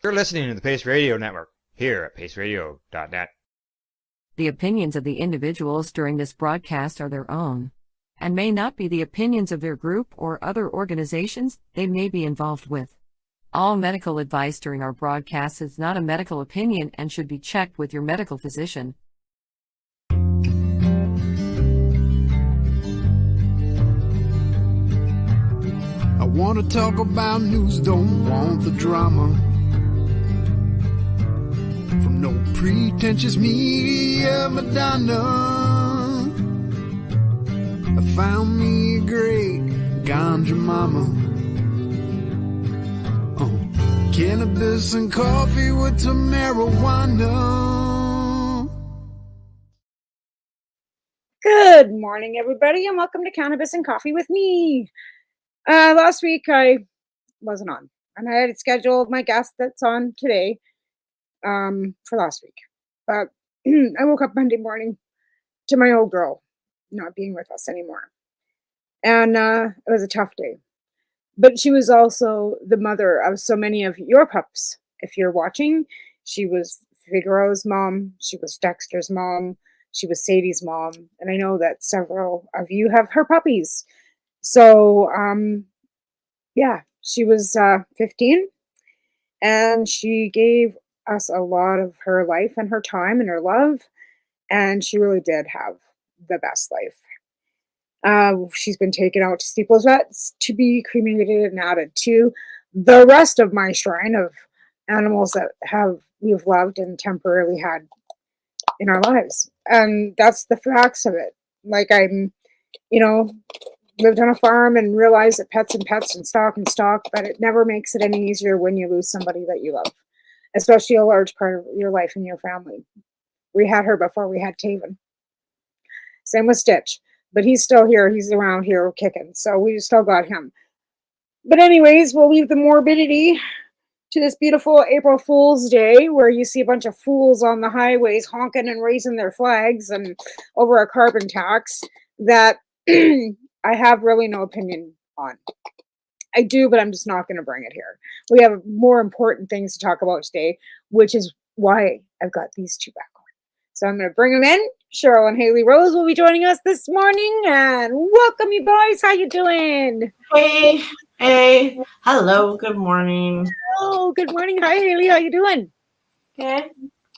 You're listening to the Pace Radio Network here at paceradio.net. The opinions of the individuals during this broadcast are their own and may not be the opinions of their group or other organizations they may be involved with. All medical advice during our broadcast is not a medical opinion and should be checked with your medical physician. I want to talk about news, don't want the drama. From no pretentious media Madonna. I found me a great ganja mama. Cannabis and coffee with Tamarijuana. Good morning, everybody, and welcome to Cannabis and Coffee with me. Last week I wasn't on, and I had scheduled my guest that's on today for last week. But I woke up Monday morning to my old girl not being with us anymore. And it was a tough day. But she was also the mother of so many of your pups. If you're watching, she was Figaro's mom. She was Dexter's mom. She was Sadie's mom. And I know that several of you have her puppies. So, yeah, she was 15. And she gave us a lot of her life and her time and her love. And she really did have the best life. She's been taken out to Steeples Vets to be cremated and added to the rest of my shrine of animals that we've loved and temporarily had in our lives. And that's the facts of it. Like lived on a farm and realized that pets and stock, but it never makes it any easier when you lose somebody that you love, especially a large part of your life and your family. We had her before we had Taven. Same with Stitch. But he's still here. He's around here kicking. So we still got him. But anyways, we'll leave the morbidity to this beautiful April Fool's Day where you see a bunch of fools on the highways honking and raising their flags and over a carbon tax that I have really no opinion on. I do, but I'm just not going to bring it here. We have more important things to talk about today, which is why I've got these two back on. So I'm going to bring them in. Cheryl and Hayley Rose will be joining us this morning, and welcome, you boys. How you doing? Hey, hello, good morning. Oh, good morning. Hi, Hayley. How you doing? Good.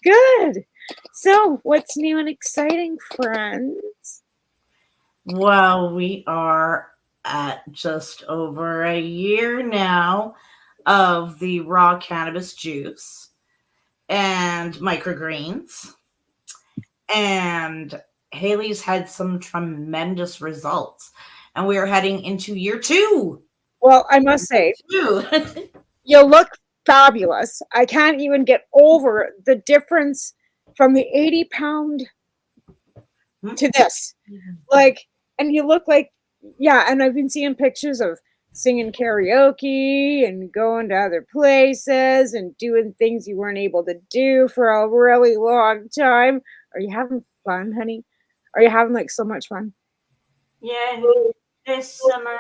Good. So, what's new and exciting, friends? Well, we are at just over a year now of the raw cannabis juice and microgreens. And Hayley's had some tremendous results. And we are heading into year 2. Well, I must say, you look fabulous. I can't even get over the difference from the 80-pound to this. And you look like, and I've been seeing pictures of singing karaoke and going to other places and doing things you weren't able to do for a really long time. Are you having fun, honey? Are you having so much fun? Yeah, this summer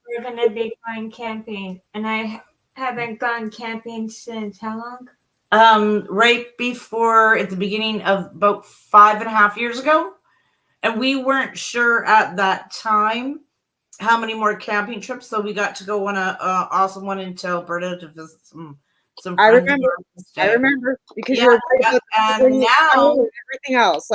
we're gonna be going camping, and I haven't gone camping since how long? Right before, at the beginning of about 5.5 years ago, and we weren't sure at that time how many more camping trips. So we got to go on a awesome one into Alberta to visit some. I remember because you were and now everything else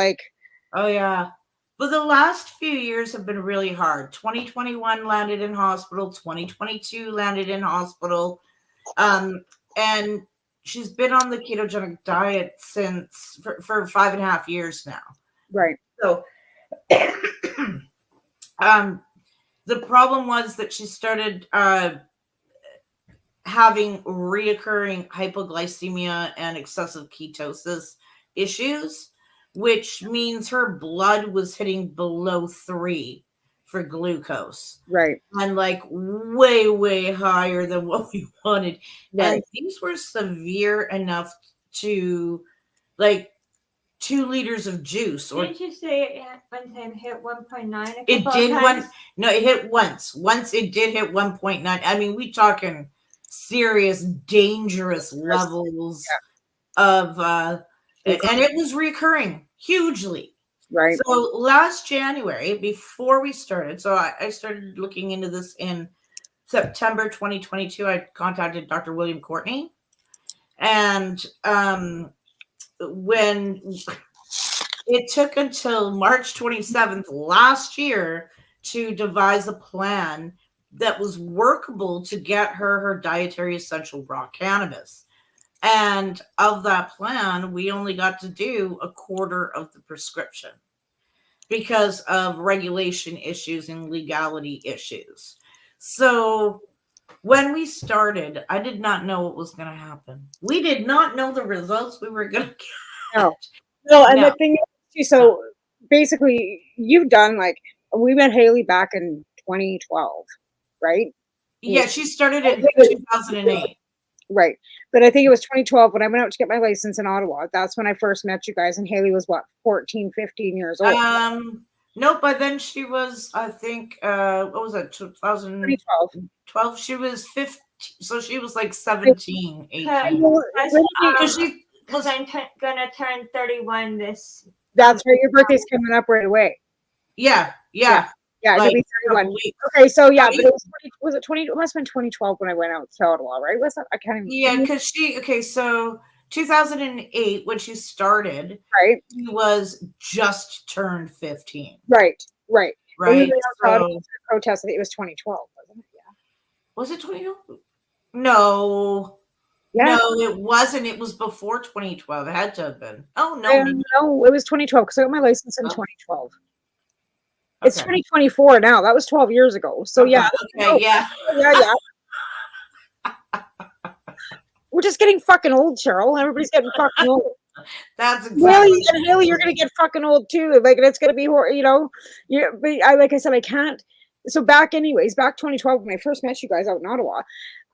oh yeah. But the last few years have been really hard. 2021 landed in hospital. 2022 landed in hospital, and she's been on the ketogenic diet since for 5.5 years now. Right. So, the problem was that she started having reoccurring hypoglycemia and excessive ketosis issues, which means her blood was hitting below 3 for glucose. Right. And way, way higher than what we wanted. Right. And these were severe enough to 2 liters of juice. Didn't you say it one time hit 1.9? It did times? It hit once. Once it did hit 1.9. I mean, we talking serious, dangerous levels of, and it was recurring hugely. Right. So last January, before we started, so I started looking into this in September 2022. I contacted Dr. William Courtney, and when it took until March 27th last year to devise a plan that was workable to get her dietary essential raw cannabis. And of that plan, we only got to do a quarter of the prescription because of regulation issues and legality issues. So when we started, I did not know what was going to happen. We did not know the results we were going to get. No, and the thing is, so basically, you've done we met Hayley back in 2012, right? Yeah, she started in 2008. Right. But I think it was 2012 when I went out to get my license in Ottawa. That's when I first met you guys. And Hayley was 14, 15 years old. No, by then she was, I think, what was it, 2012? She was 15. So she was like 17, 18. Because I'm going to turn 31 this. That's right. Your birthday's coming up right away. Yeah. Like, it'll be 31. Okay, so yeah, but it was it 20? It must have been 2012 when I went out to Ottawa, right? Was that? I can't even. Yeah, because so 2008 when she started, right? She was just turned 15. Right. So, protest. It was 2012, wasn't it? Yeah. Was it 2012? No. Yeah. No, it wasn't. It was before 2012. It had to have been. Oh no, no, it was 2012 because I got my license in 2012. Okay. It's 2024 now. That was 12 years ago. So yeah. Yeah. We're just getting fucking old, Cheryl. Everybody's getting fucking old. That's exactly. And Hayley, you're gonna get fucking old too. Like it's gonna be, but like I said, I can't. So back 2012 when I first met you guys out in Ottawa,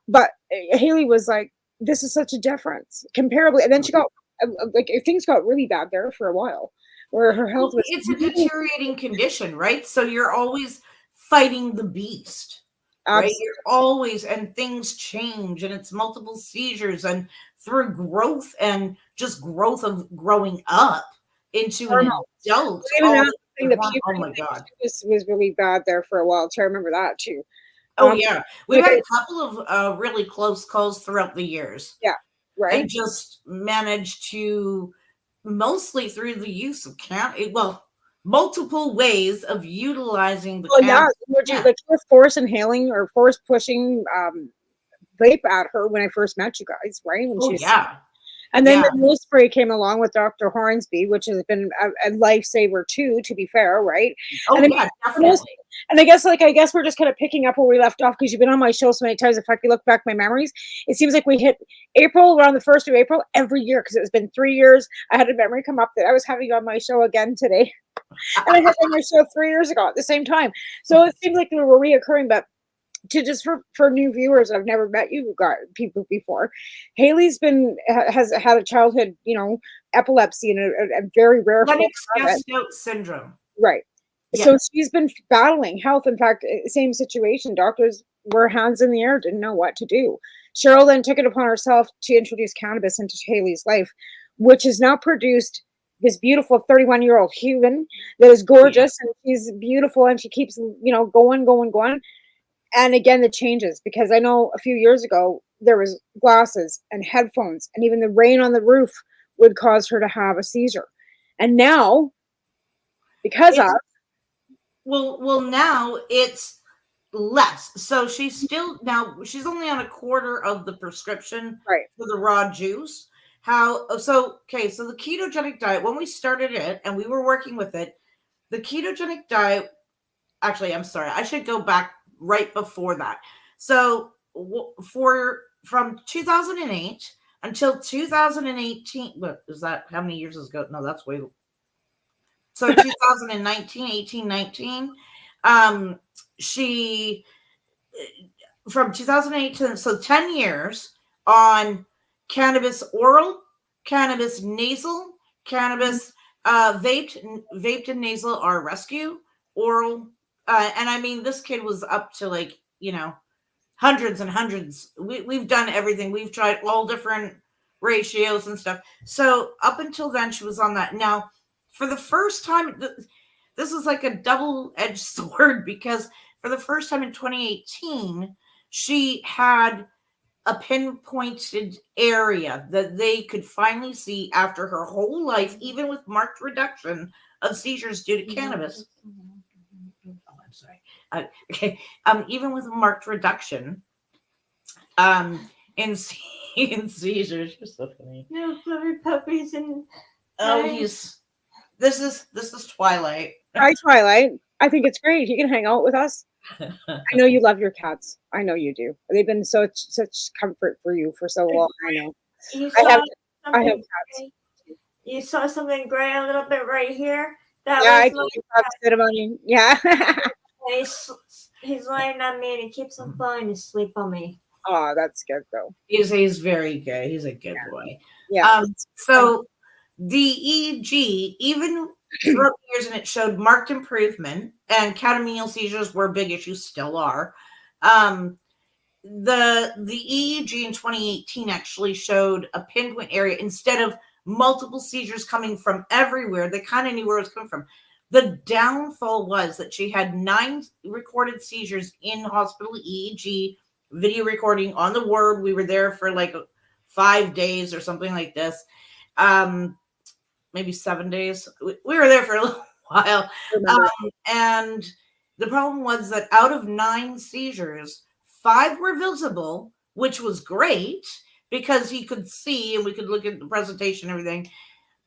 but Hayley was like, "This is such a difference, comparably." And then she got things got really bad there for a while. Where her health was. It's a deteriorating condition, right? So you're always fighting the beast, right? You're always, and things change, and it's multiple seizures, and through growth and just growth of growing up into an adult. Oh my God, this was really bad there for a while. So I remember that too. Oh yeah, we've had a couple of really close calls throughout the years. Yeah, right. And just managed to. Mostly through the use of multiple ways of utilizing the you were force inhaling or force pushing vape at her when I first met you guys, right? And then the nose spray came along with Dr. Hornsby, which has been a lifesaver too, to be fair, right? Definitely. And I guess we're just kind of picking up where we left off because you've been on my show so many times. In fact, you look back my memories, it seems like we hit April around the 1st of April every year because it's been 3 years. I had a memory come up that I was having you on my show again today. And I had on my show 3 years ago at the same time. So it seems like we were reoccurring, but just for new viewers, I've never met you people before. Hayley's has had a childhood, epilepsy and a very rare Lennox-Gastaut syndrome. Right. Yeah. So she's been battling health. In fact, same situation. Doctors were hands in the air, didn't know what to do. Cheryl then took it upon herself to introduce cannabis into Hayley's life, which has now produced this beautiful 31-year-old human that is gorgeous and she's beautiful and she keeps, going. And again, the changes, because I know a few years ago, there was glasses and headphones and even the rain on the roof would cause her to have a seizure. And now, Well, now it's less. So she's only on a quarter of the prescription for the raw juice. So the ketogenic diet, when we started it and we were working with it, the ketogenic diet, actually, I'm sorry, I should go back right before that. So from 2008 until 2018, what is that? How many years ago? No, that's way. So 2019, 18, 19, she, from 2008 to 10 years on cannabis oral, cannabis nasal, cannabis vaped and nasal are rescue, oral. And I mean, this kid was up to hundreds and hundreds. We've done everything. We've tried all different ratios and stuff. So up until then, she was on that. Now, for the first time, this is like a double-edged sword, because for the first time in 2018, she had a pinpointed area that they could finally see after her whole life, even with marked reduction of seizures due to cannabis. Oh, I'm sorry. Okay. Even with a marked reduction in seizures. You're so funny. No fluffy puppies and this is Twilight. Hi, Twilight. I think it's great. He can hang out with us. I know you love your cats. I know you do. They've been such comfort for you for so long. I know. I have cats. You saw something gray a little bit right here. That Yeah, I was sit on you. Yeah. he's lying on me and he keeps on falling asleep on me. Oh, that's good though. He's very good. He's a good boy. Yeah. So the EEG, even throughout the years, and it showed marked improvement, and catamenial seizures were a big issue, still are. The EEG in 2018 actually showed a pinpoint area instead of multiple seizures coming from everywhere. They kind of knew where it was coming from. The downfall was that she had 9 recorded seizures in hospital EEG video recording on the ward. We were there for like 5 days or something like this. Maybe 7 days. We were there for a little while. And the problem was that out of 9 seizures, 5 were visible, which was great because he could see and we could look at the presentation and everything.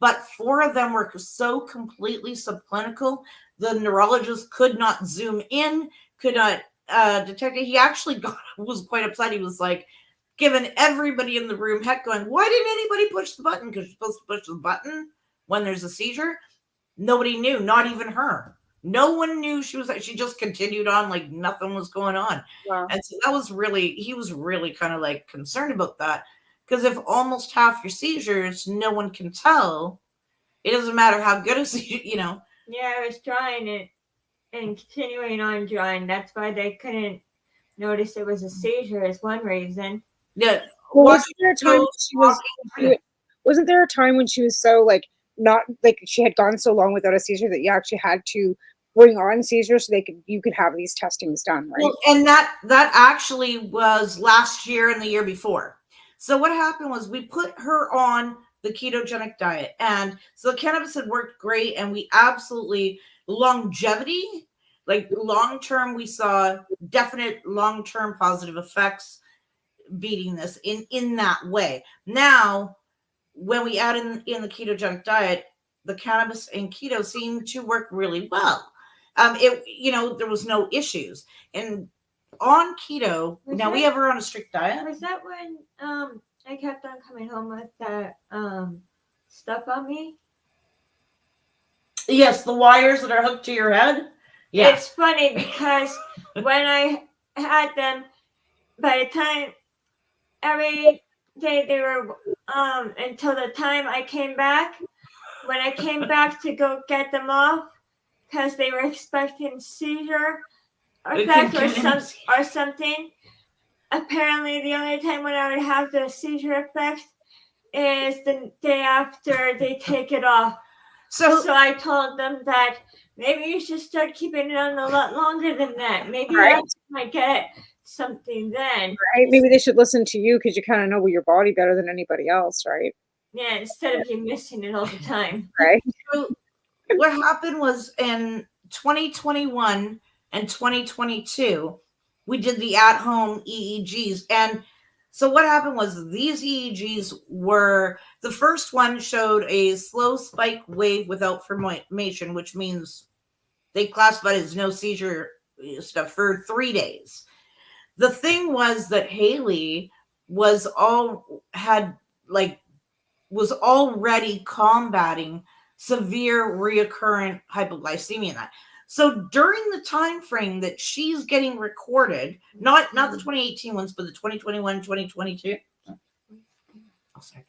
But 4 of them were so completely subclinical, the neurologist could not zoom in, could not detect it. He actually was quite upset. He was like, giving everybody in the room heck, going, why didn't anybody push the button? Because you're supposed to push the button when there's a seizure. Nobody knew, not even her. No one knew she just continued on like nothing was going on. Wow. And so he was really kind of like concerned about that. Because if almost half your seizures, no one can tell, it doesn't matter how good a seizure, Yeah, I was trying it and continuing on trying. That's why they couldn't notice it was a seizure is one reason. Yeah. Well, wasn't there a time when she was so like not like she had gone so long without a seizure that you actually had to bring on seizures so you could have these testings done, right? Well, and that actually was last year and the year before. So what happened was we put her on the ketogenic diet, and so the cannabis had worked great, and we absolutely longevity, like long term, we saw definite long term positive effects beating this in that way. Now, when we add in the ketogenic diet, the cannabis and keto seemed to work really well. There was no issues. And on keto, we have her on a strict diet. Was that when I kept on coming home with that stuff on me? Yes, the wires that are hooked to your head. Yeah. It's funny because when I had them, by the time every day they were until the time I came back, when I came back to go get them off because they were expecting seizure effect or something. Apparently the only time when I would have the seizure effect is the day after they take it off. So I told them that maybe you should start keeping it on a lot longer than that. Maybe I might get something then. Right? Maybe they should listen to you because you kind of know your body better than anybody else, right? Yeah, instead of you missing it all the time. Right. So what happened was in 2021 and 2022, we did the at-home EEGs. And so what happened was these EEGs were, the first one showed a slow spike wave without formation, which means they classified it as no seizure stuff for 3 days. The thing was that Hayley was already combating severe reoccurrent hypoglycemia in that. So during the time frame that she's getting recorded, not the 2018 ones, but the 2021, 2022. Oh, sorry.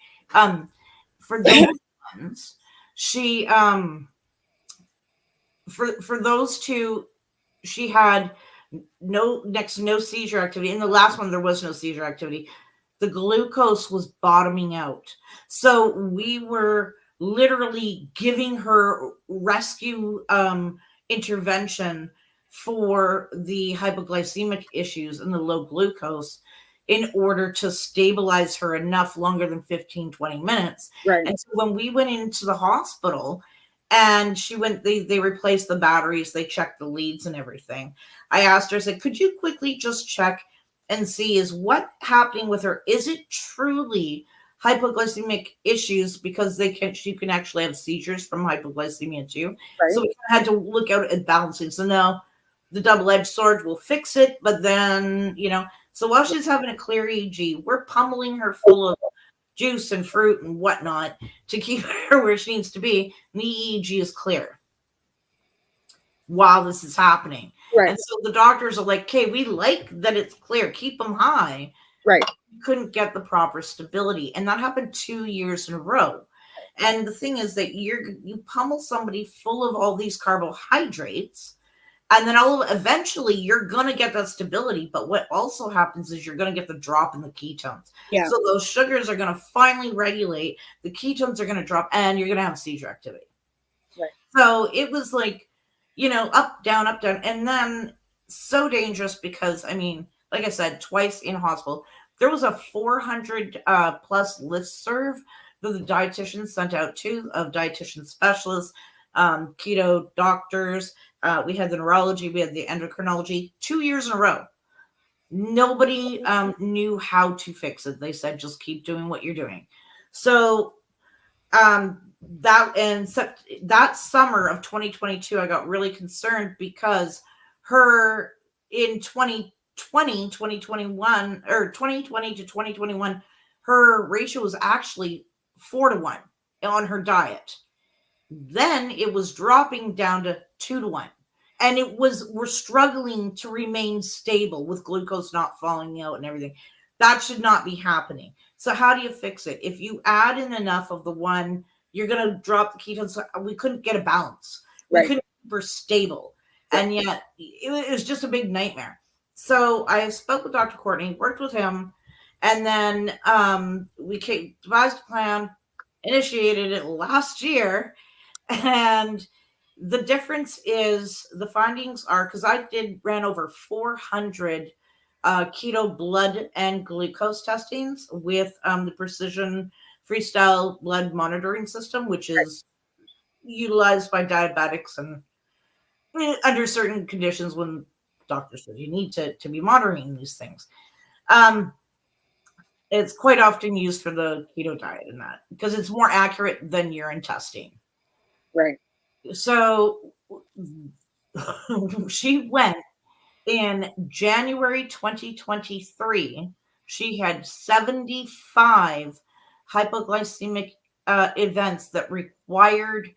For those ones, she for those two, she had next to no seizure activity. In the last one, there was no seizure activity. The glucose was bottoming out. So we were literally giving her rescue intervention for the hypoglycemic issues and the low glucose in order to stabilize her enough longer than 15, 20 minutes. Right. And so when we went into the hospital and they replaced the batteries, they checked the leads and everything. I asked her, I said, could you quickly just check and see is what happening with her? Is it truly hypoglycemic issues? Because she can actually have seizures from hypoglycemia too. Right. So we had to look out at balancing. So no, the double-edged sword will fix it, but then, so while she's having a clear EEG, we're pummeling her full of juice and fruit and whatnot to keep her where she needs to be. And the EEG is clear while this is happening. Right. And so the doctors are like, okay, we like that it's clear. Keep them high. Right. We couldn't get the proper stability. And that happened 2 years in a row. And the thing is that you pummel somebody full of all these carbohydrates, and then eventually you're going to get that stability. But what also happens is you're going to get the drop in the ketones. Yeah. So those sugars are going to finally regulate. The ketones are going to drop, and you're going to have seizure activity. Right. So it was like, up, down, up, down. And then so dangerous because, like I said, twice in hospital. There was a 400 plus listserv that the dietitian sent out to of dietitian specialists, keto doctors. We had the neurology, we had the endocrinology 2 years in a row. Nobody knew how to fix it. They said, just keep doing what you're doing. So that summer of 2022, I got really concerned because her in 2020 to 2021, her ratio was actually 4-1 on her diet. Then it was dropping down to 2-1. And we're struggling to remain stable with glucose not falling out and everything. That should not be happening. So how do you fix it? If you add in enough of the one, you're going to drop the ketones. We couldn't get a balance. We couldn't keep her stable. And yet it was just a big nightmare. So I spoke with Dr. Courtney, worked with him, and then we devised a plan, initiated it last year. And the difference is the findings are, because I ran over 400 keto blood and glucose testings with the Precision Freestyle blood monitoring system, which is utilized by diabetics and under certain conditions when doctors said you need to be monitoring these things. It's quite often used for the keto diet and that because it's more accurate than urine testing. Right. So she went in January 2023. She had 75 hypoglycemic events that required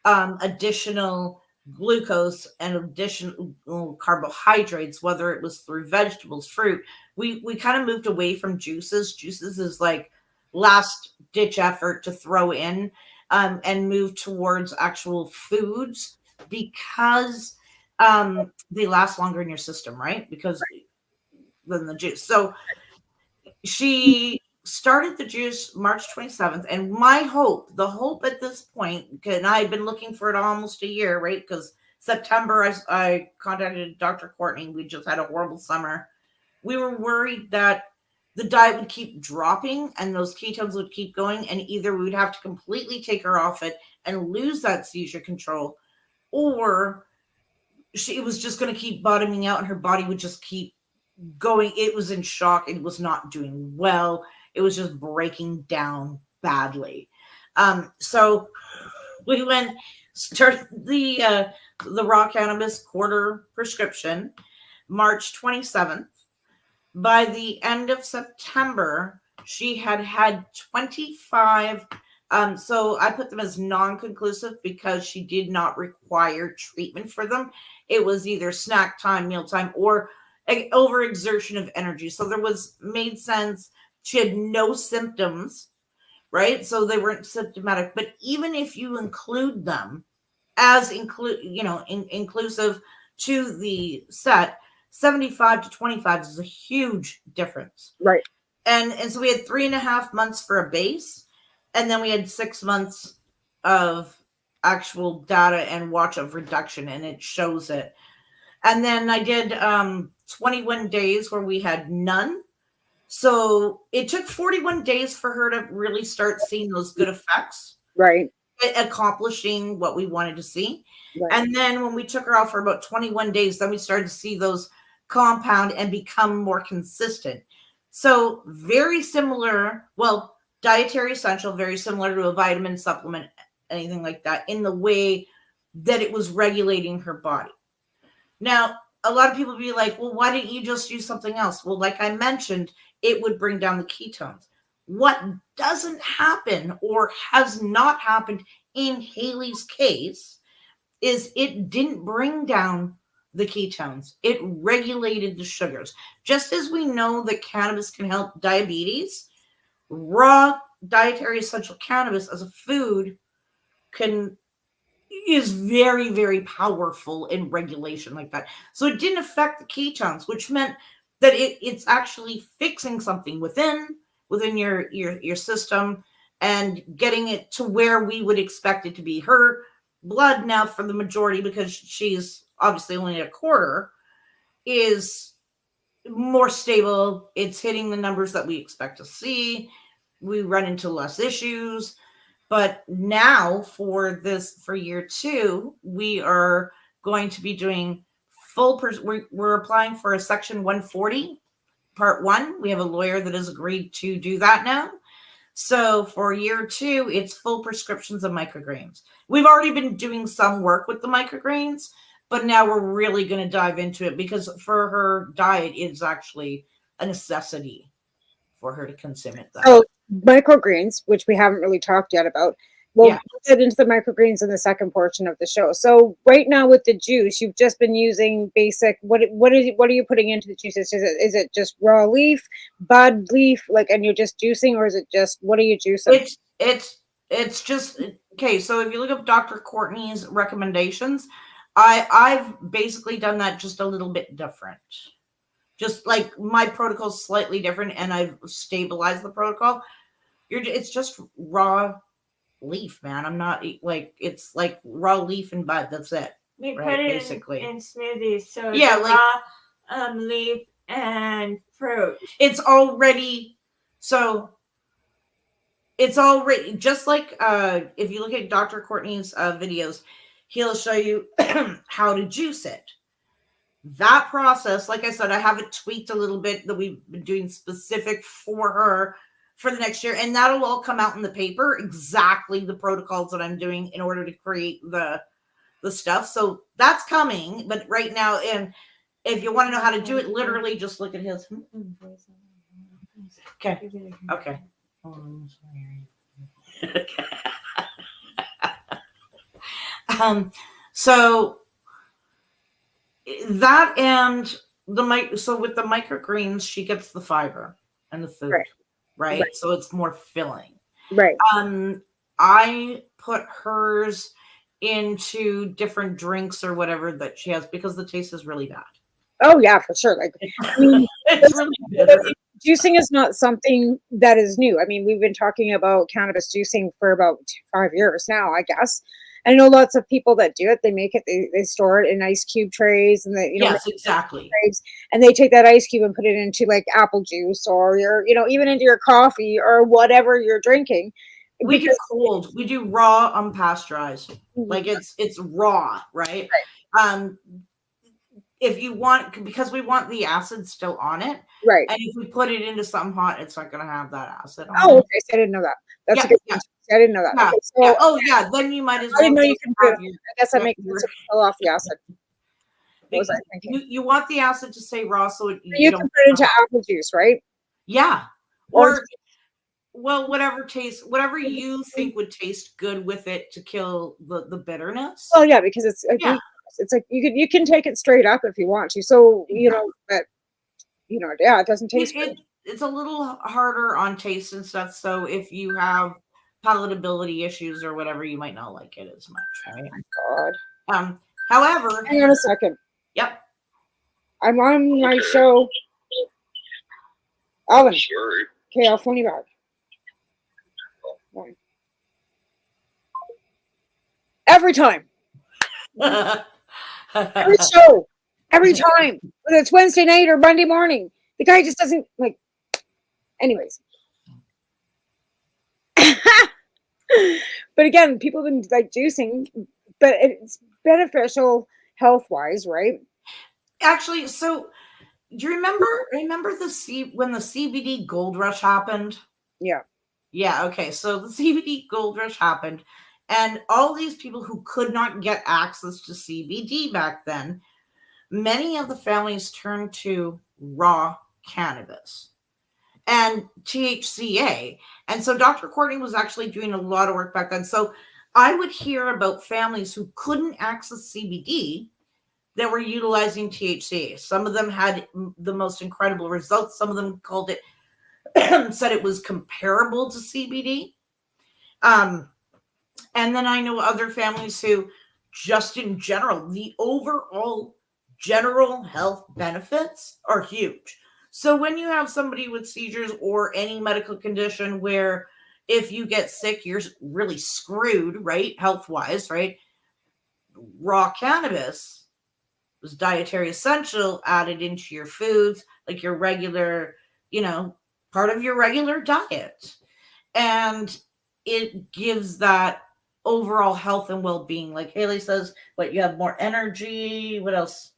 additional glucose and additional carbohydrates, whether it was through vegetables, fruit. We kind of moved away from juices. Juices is like last ditch effort to throw in and move towards actual foods because they last longer in your system, right? Because than the juice. So she started the juice March 27th. And the hope at this point, and I had been looking for it almost a year, right? Because September, I contacted Dr. Courtney. We just had a horrible summer. We were worried that the diet would keep dropping and those ketones would keep going. And either we would have to completely take her off it and lose that seizure control, or it was just going to keep bottoming out and her body would just keep going. It was in shock. It was not doing well. It was just breaking down badly. So we started the raw cannabis quarter prescription March 27th. By the end of September, she had 25. So I put them as non-conclusive because she did not require treatment for them. It was either snack time, meal time, or overexertion of energy. So made sense. She had no symptoms, right? So they weren't symptomatic. But even if you include them as inclusive to the set, 75 to 25 is a huge difference. Right. And so we had 3.5 months for a base, and then we had 6 months of actual data and watch of reduction, and it shows it. And then I did 21 days where we had none. So it took 41 days for her to really start seeing those good effects. Right. Accomplishing what we wanted to see. Right. And then when we took her off for about 21 days, then we started to see those compound and become more consistent. So very similar, well, dietary essential, very similar to a vitamin supplement, anything like that, in the way that it was regulating her body. Now, a lot of people be like, well, why didn't you just use something else? Well, like I mentioned, it would bring down the ketones. What doesn't happen or has not happened in Hayley's case is it didn't bring down the ketones. It regulated the sugars. Just as we know that cannabis can help diabetes, raw dietary essential cannabis as a food is very, very powerful in regulation like that. So it didn't affect the ketones, which meant that it's actually fixing something within your system and getting it to where we would expect it to be. Her blood now, for the majority, because she's obviously only a quarter, is more stable. It's hitting the numbers that we expect to see. We run into less issues. But now for year 2, we are going to be doing we're applying for a section 140 part 1. We have a lawyer that has agreed to do that now. So for year 2, it's full prescriptions of microgreens. We've already been doing some work with the microgreens, but now we're really going to dive into it because for her diet, it's actually a necessity for her to consume it. So microgreens, which we haven't really talked yet about, we'll get into the microgreens in the second portion of the show. So right now with the juice, you've just been using basic. What are you putting into the juices? Is it just raw leaf, bud leaf, and you're just juicing, or is it just what are you juicing? It's just okay. So if you look up Dr. Courtney's recommendations, I've basically done that just a little bit different. Just like my protocol is slightly different, and I've stabilized the protocol. It's just raw leaf, man. I'm not it's like raw leaf and bud. That's it. We right? put it Basically in smoothies, so yeah, raw leaf and fruit. It's already just like if you look at Dr. Courtney's videos, he'll show you how to juice it. That process, like I said, I have it tweaked a little bit that we've been doing specific for her for the next year. And that'll all come out in the paper, exactly the protocols that I'm doing in order to create the stuff. So that's coming. But right now, and if you want to know how to do it, literally just look at his. Okay. Okay. So that and so with the microgreens, she gets the fiber and the food, right? So it's more filling. Right. I put hers into different drinks or whatever that she has because the taste is really bad. Oh yeah, for sure. It's really bitter. Juicing is not something that is new. I mean, we've been talking about cannabis juicing for about 5 years now, I guess. I know lots of people that do it. They make it, they store it in ice cube trays, and yes, exactly. Trays, and they take that ice cube and put it into apple juice or even into your coffee or whatever you're drinking. We do cold. We do raw, unpasteurized. It's raw, right? If you want, because we want the acid still on it, right? And if we put it into something hot, it's not going to have that acid on it. Okay, so I didn't know that. That's a good question. I didn't know that. Yeah. Okay, so, then you might as well. I didn't know you can do it. I guess that makes sense to pull off the acid. What was I thinking? You want the acid to stay raw, so you can put it into apple juice, right? Yeah. Or whatever you think would taste good with it to kill the bitterness. Well, yeah, because it's like you can take it straight up if you want to. So but it doesn't taste good. It's a little harder on taste and stuff. So if you have palatability issues or whatever, you might not like it as much, right? Oh my God. However, hang on a second. Yep. I'm on my show. Alvin. Sure. Okay, I'll phone you back. Bye. Every time. Every show. Every time. Whether it's Wednesday night or Monday morning. The guy just doesn't like. Anyways. But again, people have been like juicing, but it's beneficial health-wise, right? Actually, so do you remember when the CBD gold rush happened? Yeah. Yeah, okay. So the CBD gold rush happened, and all these people who could not get access to CBD back then, many of the families turned to raw cannabis and THCA. And so Dr. Courtney was actually doing a lot of work back then. So I would hear about families who couldn't access CBD that were utilizing THCA. Some of them had the most incredible results. Some of them called it, said it was comparable to CBD. And then I know other families who just in general, the overall general health benefits are huge. So when you have somebody with seizures or any medical condition where if you get sick, you're really screwed, right? Health-wise, right? Raw cannabis was dietary essential added into your foods, like your regular, part of your regular diet. And it gives that overall health and well-being. Like Hayley says, you have more energy. What else?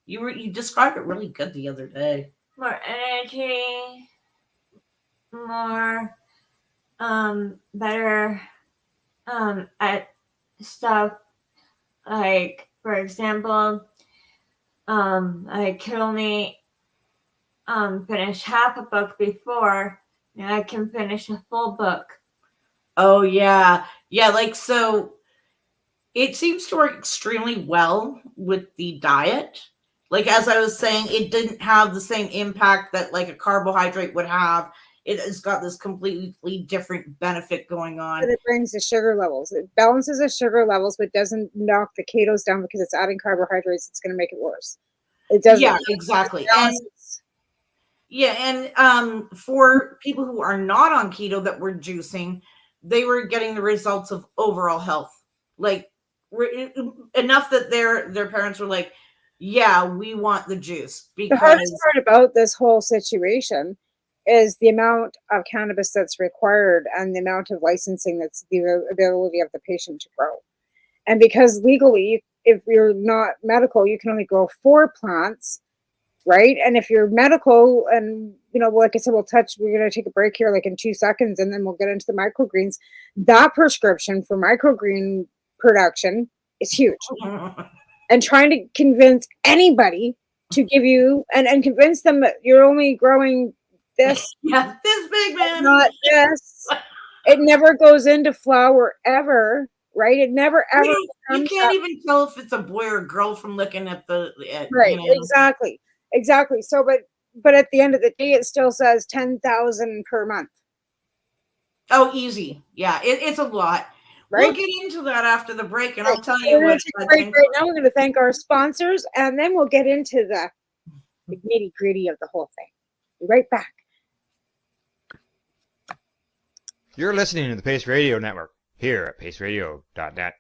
You described it really good the other day. More energy, more better at stuff. Like, for example, I could only finish half a book before. Now I can finish a full book. Oh, yeah. Yeah, so it seems to work extremely well with the diet. Like, as I was saying, it didn't have the same impact that, like, a carbohydrate would have. It has got this completely different benefit going on. But it brings the sugar levels. It balances the sugar levels, but doesn't knock the ketones down because it's adding carbohydrates. It's going to make it worse. It doesn't. Yeah, exactly. And for people who are not on keto that were juicing, they were getting the results of overall health. Like, enough that their parents were like, yeah, we want the juice. Because the hardest part about this whole situation is the amount of cannabis that's required and the amount of licensing that's the ability of the patient to grow. And because legally, if you're not medical, you can only grow 4 plants, right? And if you're medical, and like I said, we're going to take a break here like in 2 seconds, and then we'll get into the microgreens. That prescription for microgreen production is huge. And trying to convince anybody to give you and convince them that you're only growing this. Yeah, this big man. Not this. It never goes into flower ever, right? It never ever. You can't even tell if it's a boy or a girl from looking at the. Right. Exactly. So, but at the end of the day, it still says 10,000 per month. Oh, easy. Yeah, it's a lot. Right? We'll get into that after the break, and I'll tell you what. Right now, we're going to thank our sponsors, and then we'll get into the nitty-gritty of the whole thing. Be right back. You're listening to the Pace Radio Network here at paceradio.net.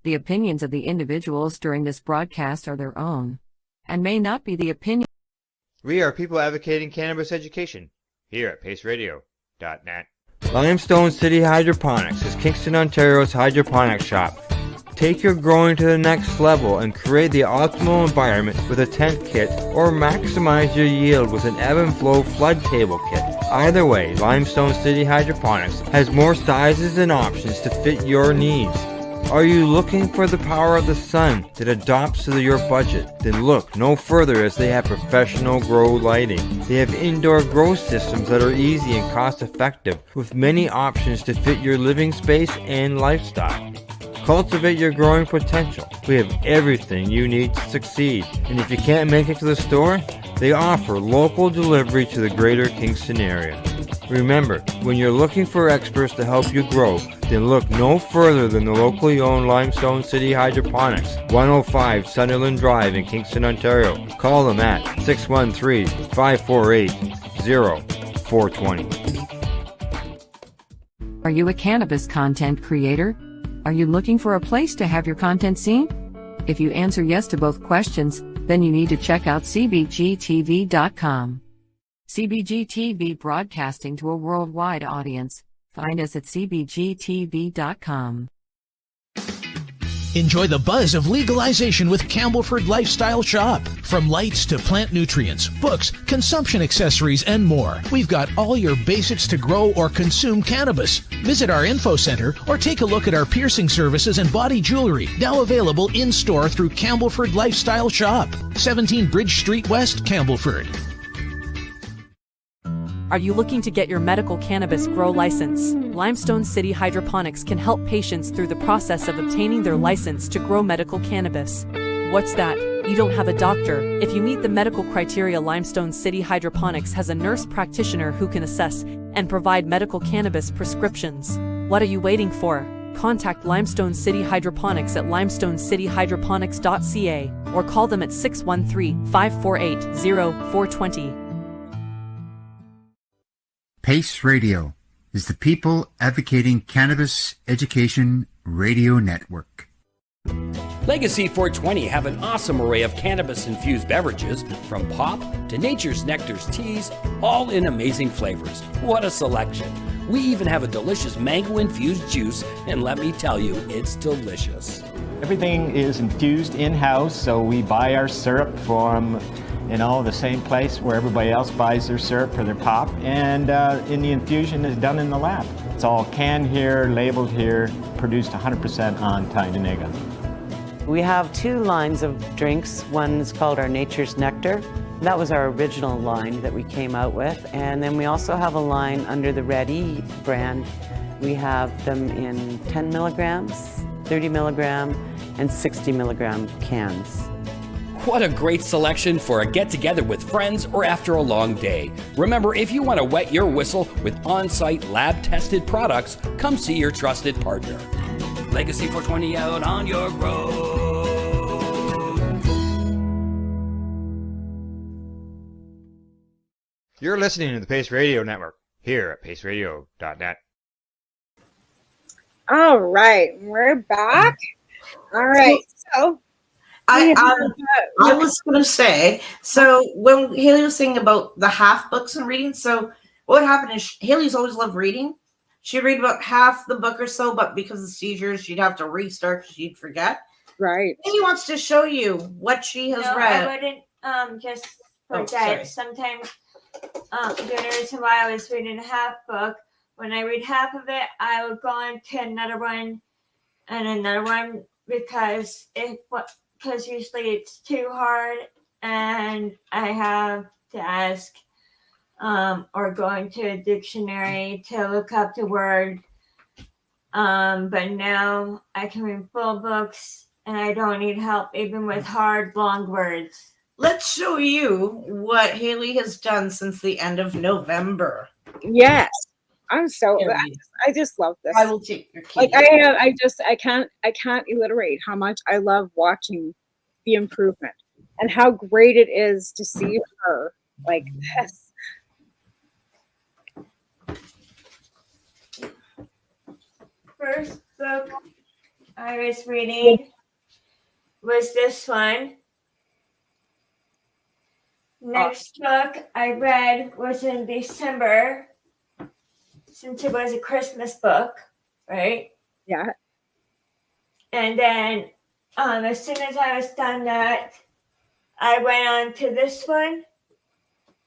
The opinions of the individuals during this broadcast are their own and may not be the opinion. We are people advocating cannabis education here at paceradio.net. Limestone City Hydroponics is Kingston, Ontario's hydroponics shop. Take your growing to the next level and create the optimal environment with a tent kit, or maximize your yield with an ebb and flow flood table kit. Either way, Limestone City Hydroponics has more sizes and options to fit your needs. Are you looking for the power of the sun that adapts to your budget? Then look no further, as they have professional grow lighting. They have indoor grow systems that are easy and cost effective, with many options to fit your living space and lifestyle. Cultivate your growing potential. We have everything you need to succeed. And if you can't make it to the store, they offer local delivery to the greater Kingston area. Remember, when you're looking for experts to help you grow, then look no further than the locally owned Limestone City Hydroponics, 105 Sunderland Drive in Kingston, Ontario. Call them at 613-548-0420. Are you a cannabis content creator? Are you looking for a place to have your content seen? If you answer yes to both questions, then you need to check out cbgtv.com. CBG TV broadcasting to a worldwide audience. Find us at cbgtv.com. Enjoy the buzz of legalization with Campbellford Lifestyle Shop. From lights to plant nutrients, books, consumption accessories, and more, we've got all your basics to grow or consume cannabis. Visit our info center or take a look at our piercing services and body jewelry, now available in-store through Campbellford Lifestyle Shop, 17 Bridge Street West, Campbellford. Are you looking to get your medical cannabis grow license? Limestone City Hydroponics can help patients through the process of obtaining their license to grow medical cannabis. What's that? You don't have a doctor. If you meet the medical criteria, Limestone City Hydroponics has a nurse practitioner who can assess and provide medical cannabis prescriptions. What are you waiting for? Contact Limestone City Hydroponics at limestonecityhydroponics.ca or call them at 613-548-0420. PACE Radio is the People Advocating Cannabis Education Radio Network. Legacy 420 have an awesome array of cannabis-infused beverages, from pop to Nature's Nectar's teas, all in amazing flavors. What a selection. We even have a delicious mango-infused juice, and let me tell you, it's delicious. Everything is infused in-house, so we buy our syrup from the same place where everybody else buys their syrup for their pop, and the infusion is done in the lab. It's all canned here, labeled here, produced 100% on Tyendinaga. We have two lines of drinks. One is called our Nature's Nectar. That was our original line that we came out with, and then we also have a line under the Red E brand. We have them in 10 milligrams, 30 milligram, and 60 milligram cans. What a great selection for a get-together with friends or after a long day. Remember, if you want to wet your whistle with on-site lab-tested products, come see your trusted partner. Legacy 420 out on your road. You're listening to the Pace Radio Network here at paceradio.net. All right, we're back. All right, so I was going to say, so when Hayley was saying about the half books and reading, so what happened is Hayley's always loved reading. She'd read about half the book or so, but because of seizures, she'd have to restart because she'd forget. Right. He wants to show you what she has read. I wouldn't just forget. Sometimes the reason why I was reading a half book, when I read half of it, I would go on to another one and another one because usually it's too hard and I have to ask or go into a dictionary to look up the word. But now I can read full books and I don't need help even with hard, long words. Let's show you what Hayley has done since the end of November. Yes. I just love this. I will take your key. Like I can't alliterate how much I love watching the improvement and how great it is to see her like this. First book I was reading was this one. Next book I read was in December, since it was a Christmas book, right? Yeah. And then as soon as I was done that, I went on to this one.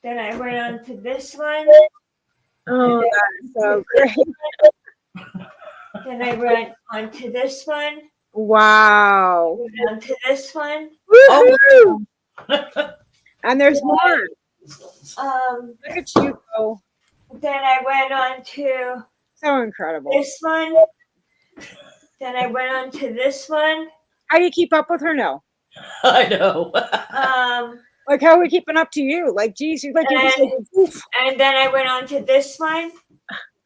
Then I went on to this one. Oh, that's so great. Then I went on to this one. Wow. Went on to this one. Oh. And there's more. Look at you go. Then I went on to so incredible. This one. Then I went on to this one. How do you keep up with her now? I know. Like, how are we keeping up to you? Like, geez, you like you're just like, oof. And then I went on to this one.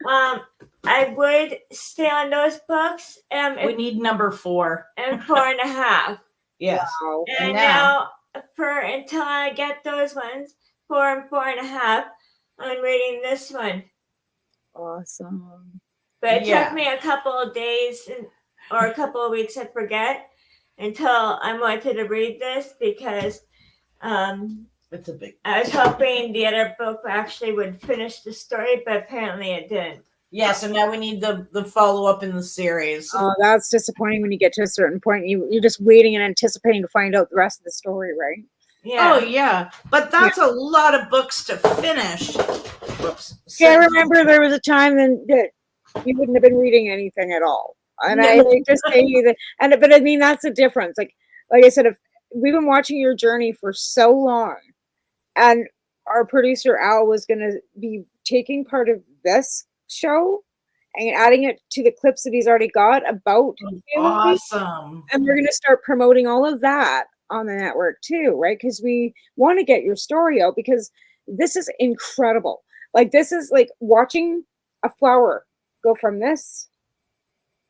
I would stay on those books. We need number 4 and 4.5. Yes. Wow. And now until I get those ones, 4 and 4.5, I'm reading this one. Awesome. But it took me a couple of days or a couple of weeks, I forget, until I wanted to read this because it's a big. I was hoping the other book actually would finish the story, but apparently it didn't. Yeah, so now we need the follow-up in the series. Oh, that's disappointing when you get to a certain point. You're just waiting and anticipating to find out the rest of the story, right? Yeah. Oh, yeah. But that's a lot of books to finish. Whoops. Yeah, I remember there was a time that you wouldn't have been reading anything at all. And I just say that, but I mean, that's the difference. Like I said, if we've been watching your journey for so long, and our producer Al was going to be taking part of this show and adding it to the clips that he's already got about awesome, and we're going to start promoting all of that on the network too, right? Because we want to get your story out, because this is incredible. Like, this is like watching a flower go from this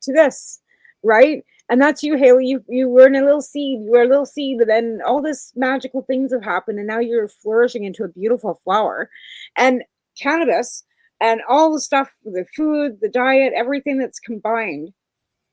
to this, right? And that's you, Hayley. You were in a little seed. You were a little seed, but then all this magical things have happened, and now you're flourishing into a beautiful flower. And cannabis and all the stuff, the food, the diet, everything that's combined.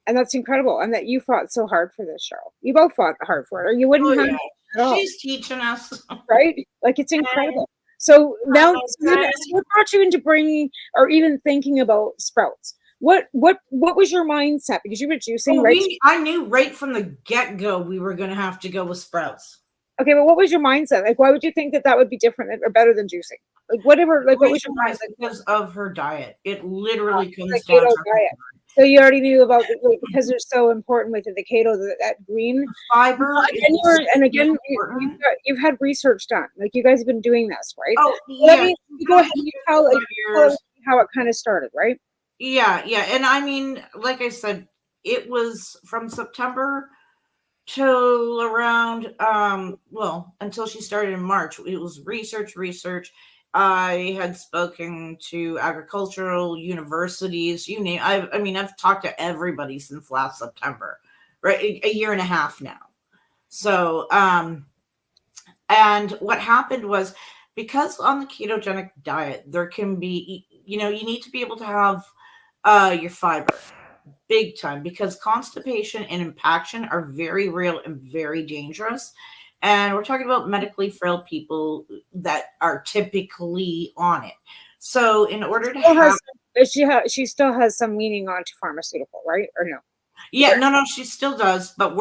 And that's incredible. And that you fought so hard for this, Cheryl. You both fought hard for it, or you wouldn't have it at all. She's teaching us. Right? Like, it's incredible. So now, what brought you into bringing or even thinking about sprouts? What was your mindset? Because you were juicing, right? I knew right from the get-go we were going to have to go with sprouts. Okay, but what was your mindset? Like, why would you think that would be different or better than juicing? Like, whatever. Like, what was your mindset? Because of her diet, it literally comes the down keto to diet. So you already knew about because they're so important with the keto, that green fiber. You've had research done. Like, you guys have been doing this, right? Oh, Let me go ahead and tell how it kind of started, right? Yeah. And I mean, like I said, it was from September till around until she started in March. It was research. I had spoken to agricultural universities, you name. I've talked to everybody since last September, right? A year and a half now. So, and what happened was, because on the ketogenic diet, there can be, you need to be able to have your fiber big time, because constipation and impaction are very real and very dangerous. And we're talking about medically frail people that are typically on it. So in order to she still has some leaning onto pharmaceutical, right? Or no? Yeah, no, she still does. But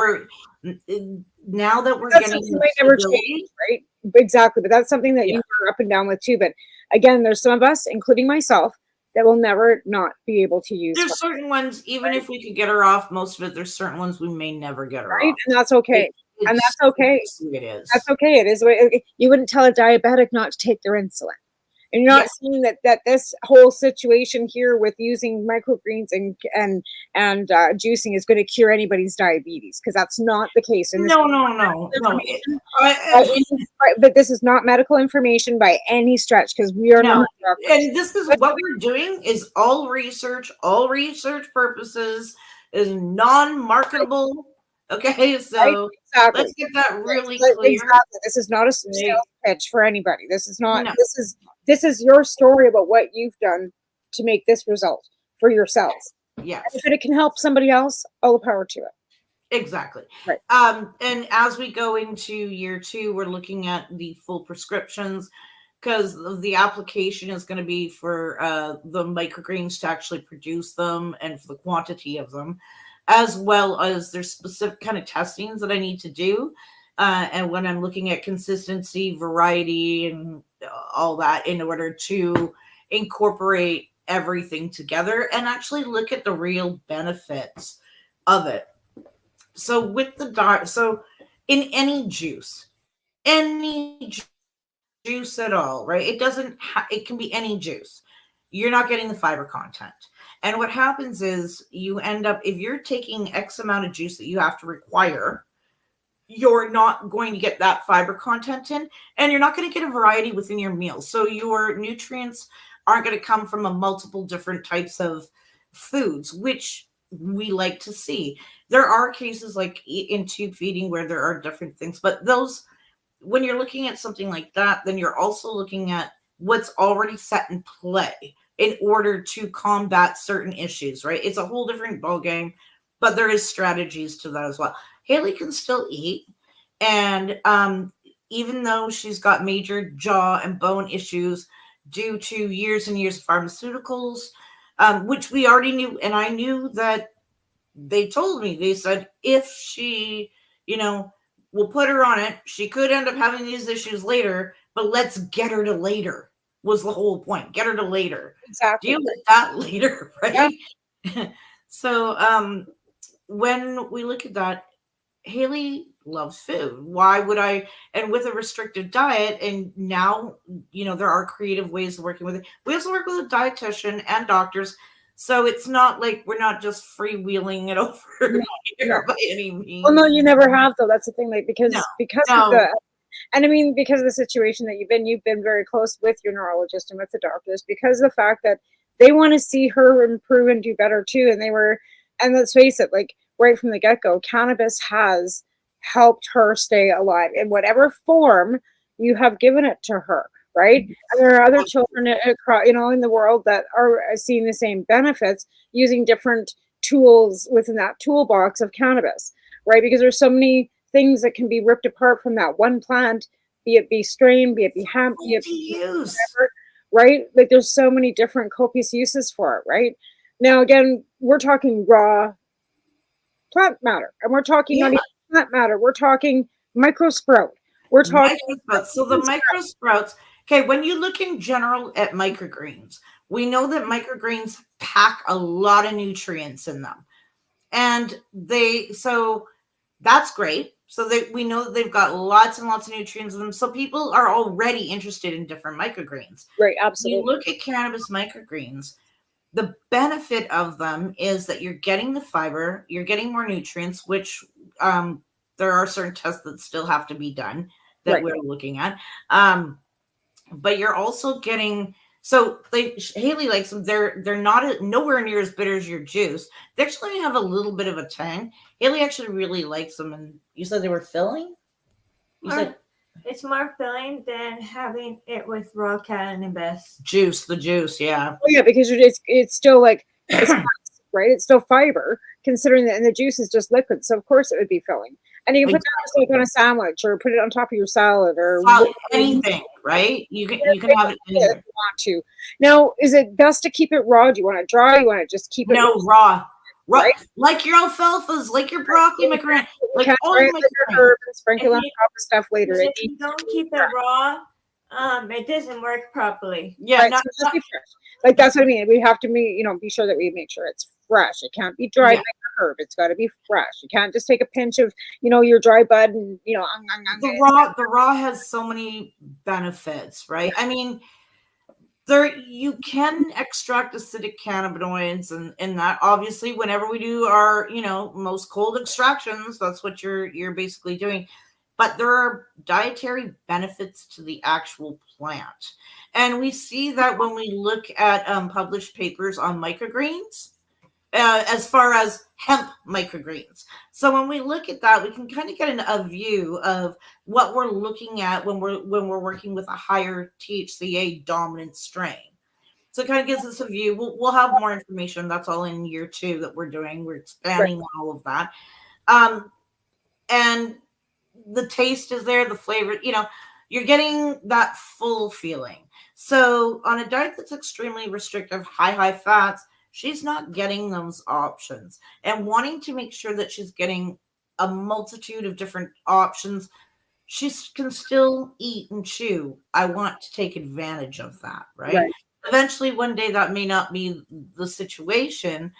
now that we're getting never change, right? Exactly. But that's something that you were up and down with too. But again, there's some of us, including myself, that will never not be able to use. There's certain ones, even if we could get her off most of it, there's certain ones we may never get her off. And that's okay. And that's okay. It is. That's okay. It is. You wouldn't tell a diabetic not to take their insulin. And you're not seeing that this whole situation here with using microgreens and juicing is going to cure anybody's diabetes, because that's not the case. No. But this is not medical information by any stretch, because we are not. And this is what we're doing is all research purposes, is non-marketable. Okay, so let's get that really clear. Exactly. This is not a sales pitch for anybody. This is not. This is your story about what you've done to make this result for yourselves. Yeah. If it can help somebody else, all the power to it. Exactly. Right. And as we go into year 2, we're looking at the full prescriptions, because the application is going to be for the microgreens to actually produce them and for the quantity of them, as well as there's specific kind of testings that I need to do. And when I'm looking at consistency, variety, and all that, in order to incorporate everything together and actually look at the real benefits of it. So with the diet, so in any juice at all, right? It can be any juice. You're not getting the fiber content. And what happens is you end up, if you're taking X amount of juice that you have to require you're not going to get that fiber content in, and you're not going to get a variety within your meals. So your nutrients aren't going to come from a multiple different types of foods, which we like to see. There are cases like in tube feeding where there are different things, but those, when you're looking at something like that, then you're also looking at what's already set in play in order to combat certain issues, right? It's a whole different ballgame, but there is strategies to that as well. Hayley can still eat, and even though she's got major jaw and bone issues due to years and years of pharmaceuticals, which we already knew, and I knew that they told me, they said if she, we'll put her on it, she could end up having these issues later, but let's get her to later was the whole point. Get her to later. Exactly. Deal with that later, right? Yeah. So when we look at that, Hayley loves food. Why would I? And with a restricted diet, and now, there are creative ways of working with it. We also work with a dietitian and doctors. So it's not like we're not just freewheeling it over here by any means. Well, no, you never have, though. That's the thing, like, because of the, and I mean, because of the situation that you've been very close with your neurologist and with the doctors, because of the fact that they want to see her improve and do better too. And let's face it, like, right from the get-go, cannabis has helped her stay alive in whatever form you have given it to her, right? And there are other children, in the world that are seeing the same benefits using different tools within that toolbox of cannabis, right? Because there's so many things that can be ripped apart from that one plant, be it be strain, be it be hemp, be it be whatever, right? Like, there's so many different copious uses for it, right? Now, again, we're talking raw plant matter, and we're talking not even plant matter, we're talking micro sprout. We're talking so the micro sprouts. Okay, when you look in general at microgreens, we know that microgreens pack a lot of nutrients in them, and so that's great. So we know that they've got lots and lots of nutrients in them. So people are already interested in different microgreens. Right, absolutely. When you look at cannabis microgreens, the benefit of them is that you're getting the fiber, you're getting more nutrients, which there are certain tests that still have to be done that we're looking at. But you're also getting, so Hayley likes them. They're not nowhere near as bitter as your juice. They actually have a little bit of a tang. Hayley actually really likes them. And you said they were filling? It's more filling than having it with raw cannabis. The juice, yeah. Oh, yeah, because it's still like, it's right? It's still fiber, considering that, and the juice is just liquid. So, of course, it would be filling. And you can put that like on a sandwich, or put it on top of your salad, or anything, right? You can have it if you want to. Now, is it best to keep it raw? Do you want it dry? You want to just keep it raw? Right? Like your alfalfas, like your broccoli, macaroni, like all your herb and sprinkle on top of stuff later. If you don't keep it raw, it doesn't work properly. Yeah, so just be fresh. Like, that's what I mean. We have to be sure that we make sure it's fresh. It can't be dried like a herb. It's got to be fresh. You can't just take a pinch of your dry bud and the raw has so many benefits, right? I mean, you can extract acidic cannabinoids, and that obviously whenever we do our most cold extractions, that's what you're basically doing. But there are dietary benefits to the actual plant, and we see that when we look at published papers on microgreens, as far as hemp microgreens. So when we look at that, we can kind of get a view of what we're looking at when we're working with a higher THCA dominant strain. So it kind of gives us a view. We'll have more information. That's all in year 2 that we're doing. We're expanding on all of that. And the taste is there, the flavor, you're getting that full feeling. So on a diet that's extremely restrictive, high fats, she's not getting those options, and wanting to make sure that she's getting a multitude of different options. She can still eat and chew. I want to take advantage of that, right? Eventually, one day that may not be the situation,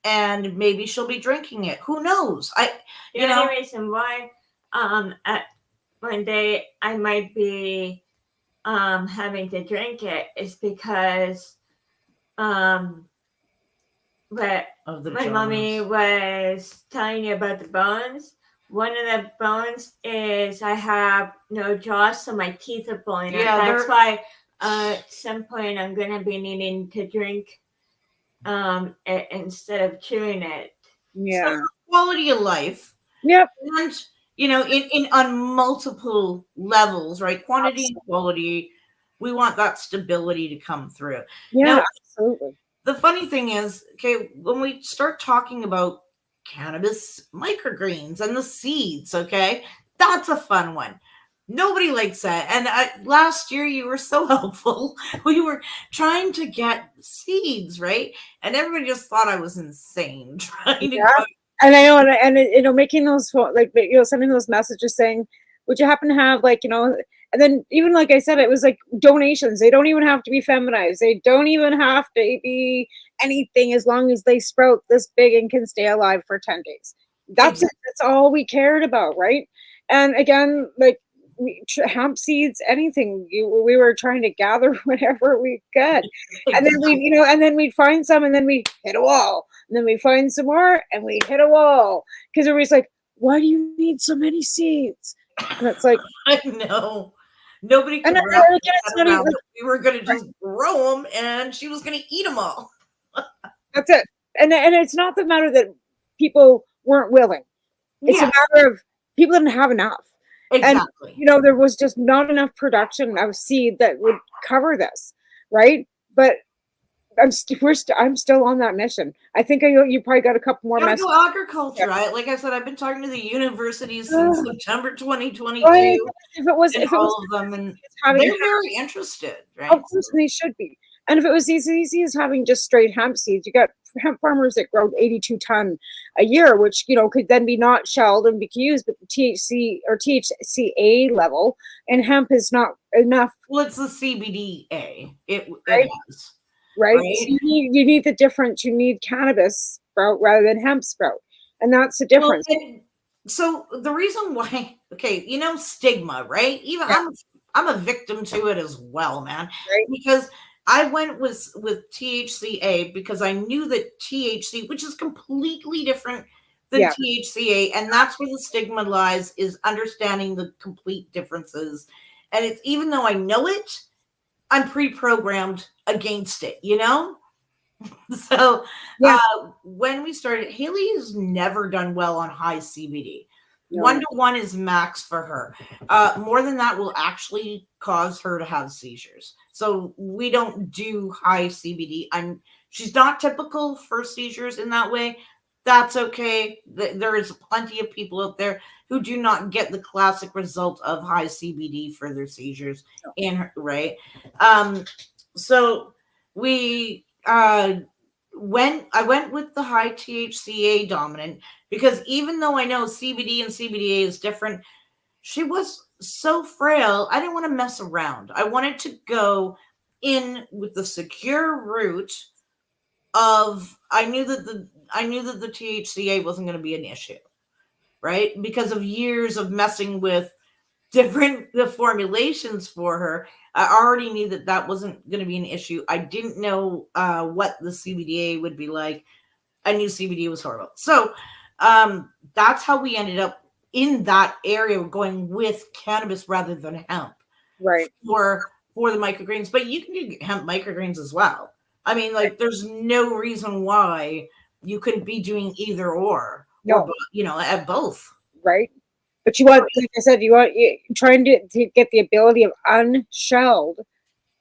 and maybe she'll be drinking it. Who knows? The only reason why at one day I might be having to drink it is because but my mommy was telling you about the bones. one of the bones is I have no jaw, so my teeth are falling out. Yeah, That's why at some point I'm going to be needing to drink instead of chewing it. Yeah. So quality of life. Yep. And, you know, in on multiple levels, right? Quantity and quality. We want that stability to come through. Yeah, Now, absolutely. the funny thing is, okay, when we start talking about cannabis microgreens and the seeds, okay, that's a fun one. Nobody likes that. And last year you were so helpful. We were trying to get seeds, right? And everybody just thought I was insane trying to Yeah. go. And I know, and making those like sending those messages saying, would you happen to have like and then even like I said, it was like donations. They don't even have to be feminized. They don't even have to be anything as long as they sprout this big and can stay alive for 10 days. That's it. That's all we cared about, right? And again, like hemp seeds, anything we were trying to gather whatever we could, and then we'd find some, and then we hit a wall, and then we find some more, and we hit a wall because everybody's like, "Why do you need so many seeds?" And it's like, I know. Nobody could wrap their head around that we were going to just grow them, and she was going to eat them all. That's it. And it's not the matter that people weren't willing. It's a matter of people didn't have enough. Exactly. And there was just not enough production of seed that would cover this, right? But I'm still on that mission. I think you probably got a couple more messages. Agriculture, right? Like I said, I've been talking to the universities since September 2022. Right. If it was all of them, and they're very interested, right? Of course, they should be. And if it was as easy as having just straight hemp seeds, you got hemp farmers that grow 82 ton a year, which could then be not shelled and be used, but the THC or THCA level and hemp is not enough. Well, it's the CBDA. It is. Right? So you need the difference. You need cannabis sprout rather than hemp sprout, and that's the difference. Well, so the reason why, stigma, right? Even I'm a victim to it as well, man. Right. Because I went with THCA because I knew that THC, which is completely different than THCA, and that's where the stigma lies, is understanding the complete differences. And it's even though I know it, I'm pre-programmed against it, So when we started, Hayley has never done well on high CBD. 1-to-1 is max for her. More than that will actually cause her to have seizures. So we don't do high CBD. She's not typical for seizures in that way. That's okay. There is plenty of people out there who do not get the classic result of high CBD for their seizures. Right. So I went with the high THCA dominant because even though I know CBD and CBDA is different, she was so frail. I didn't want to mess around. I wanted to go in with the secure route of I knew that the THCA wasn't going to be an issue, right? Because of years of messing with the formulations for her. I already knew that wasn't going to be an issue. I didn't know what the CBDA would be like. I knew CBD was horrible. So that's how we ended up in that area, going with cannabis rather than hemp. Right. For the microgreens. But you can do hemp microgreens as well. I mean, there's no reason why you couldn't be doing either or at both. Right. But you want, like I said, trying to get the ability of unshelled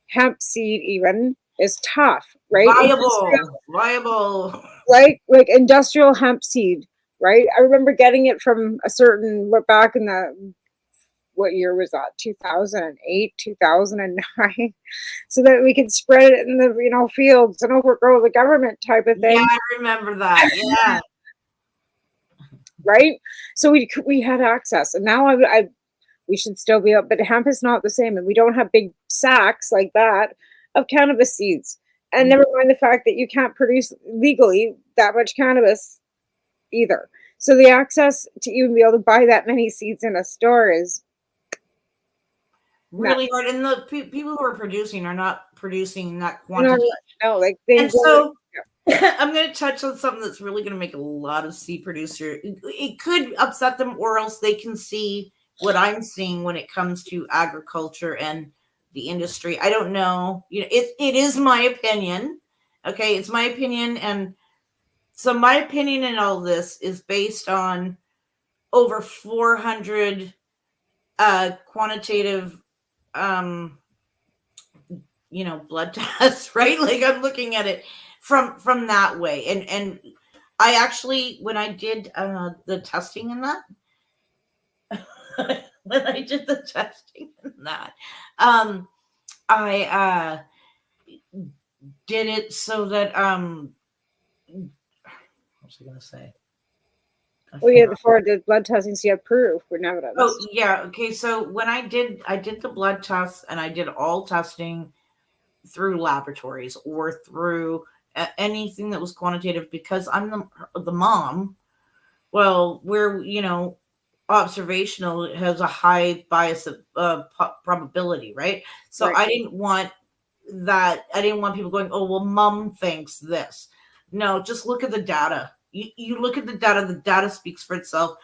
hemp seed even is tough, right? Viable. Right? Like industrial hemp seed, right? I remember getting it from back in what year was that? 2008, 2009, so that we could spread it in the fields and overgrow the government type of thing. Yeah, I remember that. Yeah. Right. So we had access, and now we should still be up, but hemp is not the same, and we don't have big sacks like that of cannabis seeds. And never mind the fact that you can't produce legally that much cannabis either. So the access to even be able to buy that many seeds in a store is really hard, and the people who are producing are not producing that quantity. No, I'm going to touch on something that's really going to make a lot of seed producers. It could upset them, or else they can see what I'm seeing when it comes to agriculture and the industry. I don't know. It is my opinion. Okay, it's my opinion, and so my opinion in all this is based on over 400 quantitative blood tests, right? Like I'm looking at it from that way. And I actually, when I did the testing in that, I did it so that what was I gonna say? Well, yeah, before the blood testing, so you have proof with evidence. Oh yeah, okay. So when I did the blood tests, and I did all testing through laboratories or through anything that was quantitative, because I'm the mom. Well, we're observational has a high bias of probability, right? So Right. I didn't want that. I didn't want people going, oh well, mom thinks this. No, just look at the data. You look at the data speaks for itself.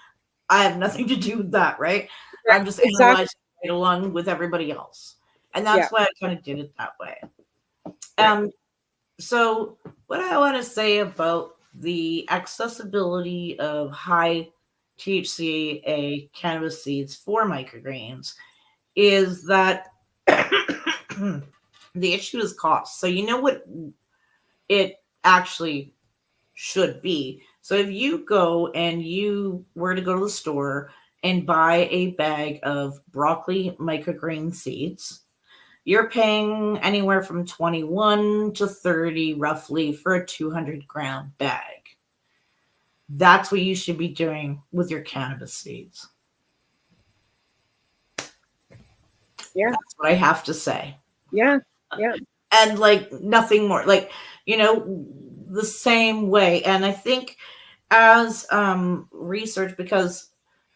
I have nothing to do with that, right? I'm just analyzing it along with everybody else, and that's why I kind of did it that way. So what I want to say about the accessibility of high THCA cannabis seeds for microgreens is that the issue is cost. So you know what it actually should be. So if you go and you were to go to the store and buy a bag of broccoli microgreen seeds, you're paying anywhere from 21 to 30 roughly for a 200-gram bag. That's what you should be doing with your cannabis seeds. Yeah. That's what I have to say. Yeah. Yeah. And like nothing more. Like, the same way. And I think as research, because,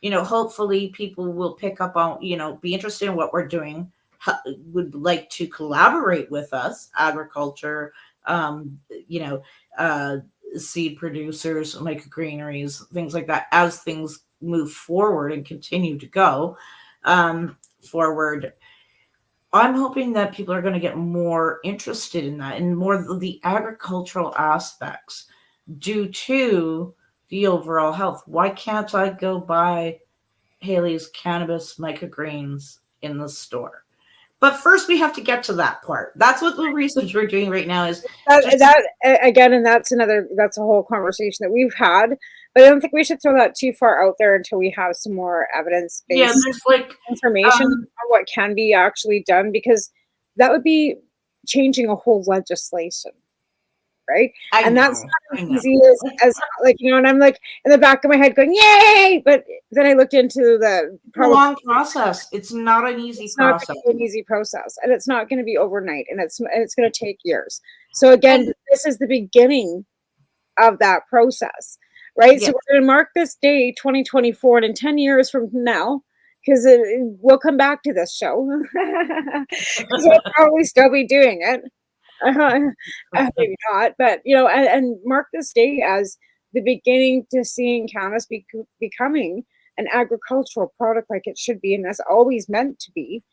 hopefully people will pick up on, be interested in what we're doing, would like to collaborate with us, agriculture, seed producers, microgreeneries, things like that, as things move forward and continue to go forward. I'm hoping that people are going to get more interested in that and more of the agricultural aspects due to the overall health. Why can't I go buy Hayley's cannabis microgreens in the store? But first, we have to get to that part. That's what the research we're doing right now is. That again, and that's a whole conversation that we've had. But I don't think we should throw that too far out there until we have some more evidence-based there's like information on what can be actually done, because that would be changing a whole legislation, right? And that's not as easy as like, and I'm like in the back of my head going, yay! But then I looked into the long process. It's not an easy process. Not an easy process, and it's not going to be overnight, and it's going to take years. So again, this is the beginning of that process, right? Yes. So we're going to mark this day, 2024, and in 10 years from now, because we'll come back to this show, because we'll probably still be doing it. Maybe not, but and mark this day as the beginning to seeing cannabis becoming an agricultural product like it should be, and that's always meant to be.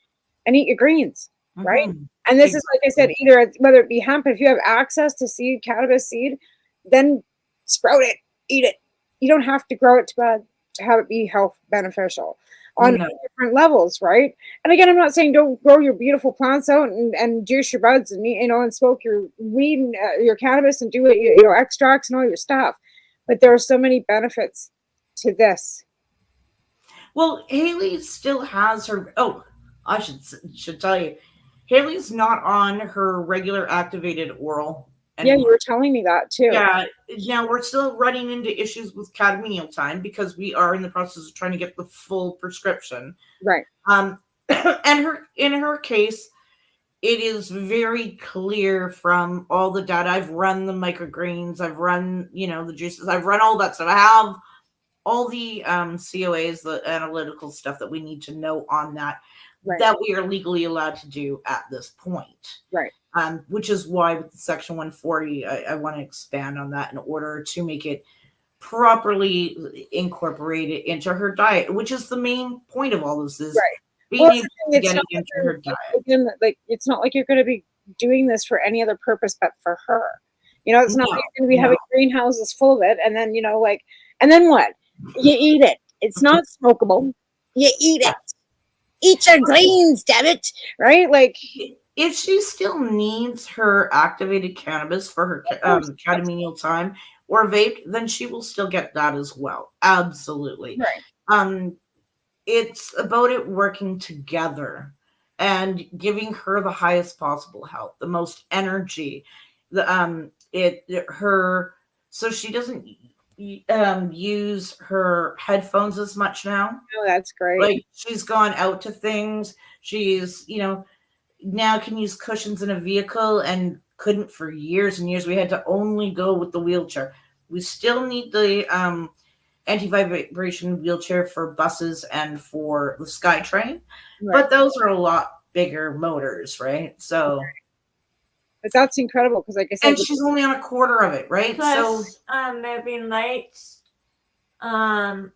And eat your greens, right? And this is, like I said, either whether it be hemp, if you have access to cannabis seed, then sprout it, eat it. You don't have to grow it to have it be health beneficial on different levels, right? And again, I'm not saying don't grow your beautiful plants out and juice your buds and and smoke your weed and your cannabis and do it, extracts and all your stuff. But there are so many benefits to this. Well, Hayley still has her. Oh, I should tell you, Hayley's not on her regular activated oral anymore. Yeah, you were telling me that too. Yeah, now we're still running into issues with cadmium time because we are in the process of trying to get the full prescription. Right. And in her case, it is very clear from all the data. I've run the microgreens, I've run, the juices, I've run all that stuff. I have all the COAs, the analytical stuff that we need to know on that, that we are legally allowed to do at this point. Right. which is why with Section 140, I want to expand on that in order to make it properly incorporated into her diet, which is the main point of all this is being able to get it into her diet. Again, like it's not like you're going to be doing this for any other purpose but for her. You know, it's not like you're going to be having greenhouses full of it, and then and then what? You eat it. It's not smokable. You eat it. Eat your greens, damn it! Right? Like, if she still needs her activated cannabis for her catamenial time or vape, then she will still get that as well. Absolutely. Right. It's about it working together and giving her the highest possible health, the most energy, so she doesn't use her headphones as much now. Oh, that's great. Like, she's gone out to things. She's, now can use cushions in a vehicle and couldn't for years and years. We had to only go with the wheelchair. We still need the anti-vibration wheelchair for buses and for the SkyTrain, but those are a lot bigger motors, right? So, but that's incredible because, like I said, and she's only on a quarter of it, right? Plus, moving lights don't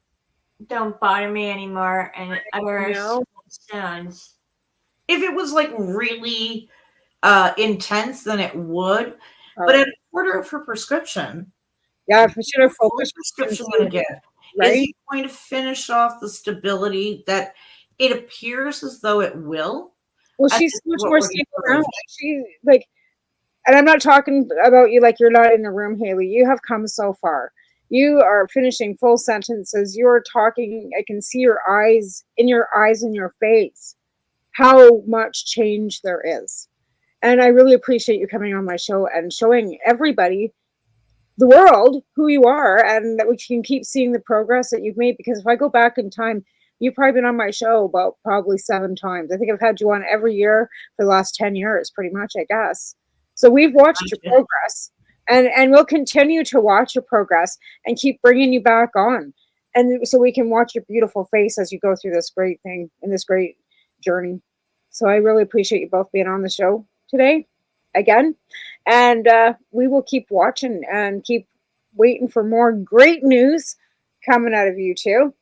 bother me anymore, and other sounds. If it was like really intense, then it would. But at a quarter of her prescription, if we should have focused prescription going to get, is it going to finish off the stability that it appears as though it will? Well, she's much more stable now. She and I'm not talking about you like you're not in the room, Hayley. You have come so far. You are finishing full sentences. You're talking. I can see your eyes in your face. How much change there is. And I really appreciate you coming on my show and showing everybody, the world, who you are, and that we can keep seeing the progress that you've made. Because if I go back in time, you've probably been on my show about probably 7 times. I think I've had you on every year for the last 10 years, pretty much, I guess. So we've watched your progress, and we'll continue to watch your progress and keep bringing you back on. And so we can watch your beautiful face as you go through this great thing and this great journey. So I really appreciate you both being on the show today again, and we will keep watching and keep waiting for more great news coming out of you two.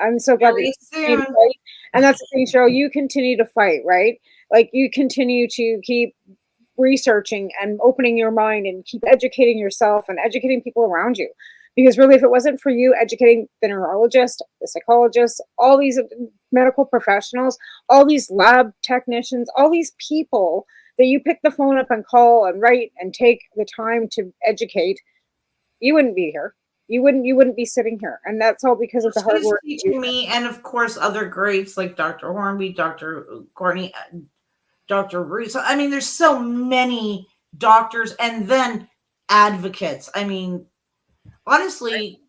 I'm so glad that you continue to fight. And that's the thing, Cheryl, you continue to fight, right? Like, you continue to keep researching and opening your mind and keep educating yourself and educating people around you. Because really, if it wasn't for you educating the neurologist, the psychologist, all these medical professionals, all these lab technicians, all these people that you pick the phone up and call and write and take the time to educate, you wouldn't be here. You wouldn't be sitting here. And that's all because of the hard work. Teaching me, and of course other greats like Dr. Hornby, Dr. Courtney, Dr. Russo. I mean, there's so many doctors and then advocates. I mean, honestly,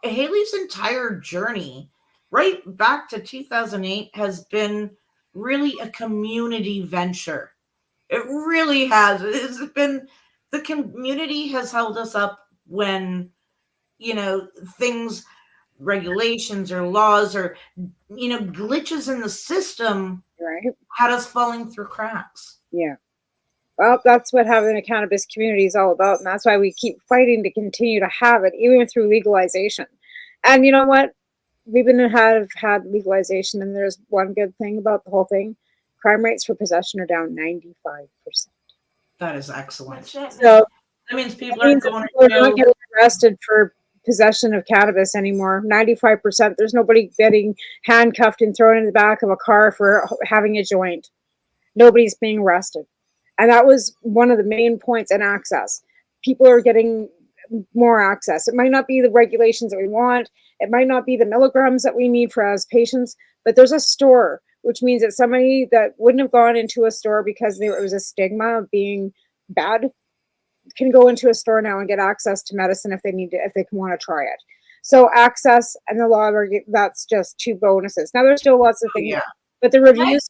Hayley's entire journey, right back to 2008, has been really a community venture. It really has. It's been, the community has held us up when, things, regulations or laws or, glitches in the system had us falling through cracks. Yeah. Well, that's what having a cannabis community is all about. And that's why we keep fighting to continue to have it, even through legalization. And you know what? We've have had legalization, and there's one good thing about the whole thing. Crime rates for possession are down 95%. That is excellent. So that means people are not getting arrested for possession of cannabis anymore. 95%. There's nobody getting handcuffed and thrown in the back of a car for having a joint. Nobody's being arrested. And that was one of the main points in access. People are getting more access. It might not be the regulations that we want. It might not be the milligrams that we need for as patients, but there's a store, which means that somebody that wouldn't have gone into a store because there was a stigma of being bad can go into a store now and get access to medicine if they need to, if they want to try it. So access and the law, that's just 2 bonuses. Now there's still lots of things, but the reviews.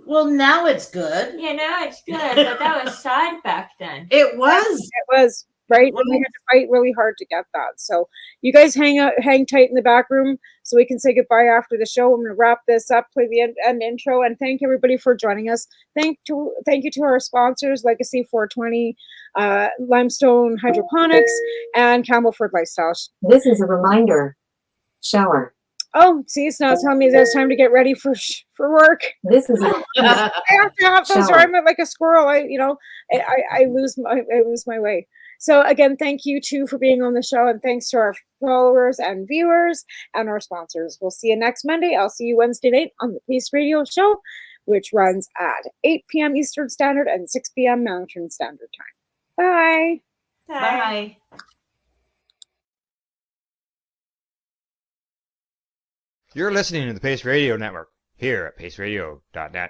Well, now it's good. Yeah, now it's good, but that was sad back then. It was. It was. right? And we had to fight really hard to get that. So you guys hang tight in the back room so we can say goodbye after the show. I'm going to wrap this up, play the end intro, and thank everybody for joining us. Thank you to our sponsors, Legacy 420, Limestone Hydroponics, and Campbellford Lifestyle. This is a reminder. Shower. Oh, see, it's now telling me that it's time to get ready for work. This is I have to have those, or I'm like a squirrel. I lose my way. So again, thank you too for being on the show, and thanks to our followers and viewers and our sponsors. We'll see you next Monday. I'll see you Wednesday night on the Pace Radio Show, which runs at 8 p.m. Eastern Standard and 6 p.m. Mountain Standard Time. Bye. Bye. You're listening to the Pace Radio Network here at paceradio.net.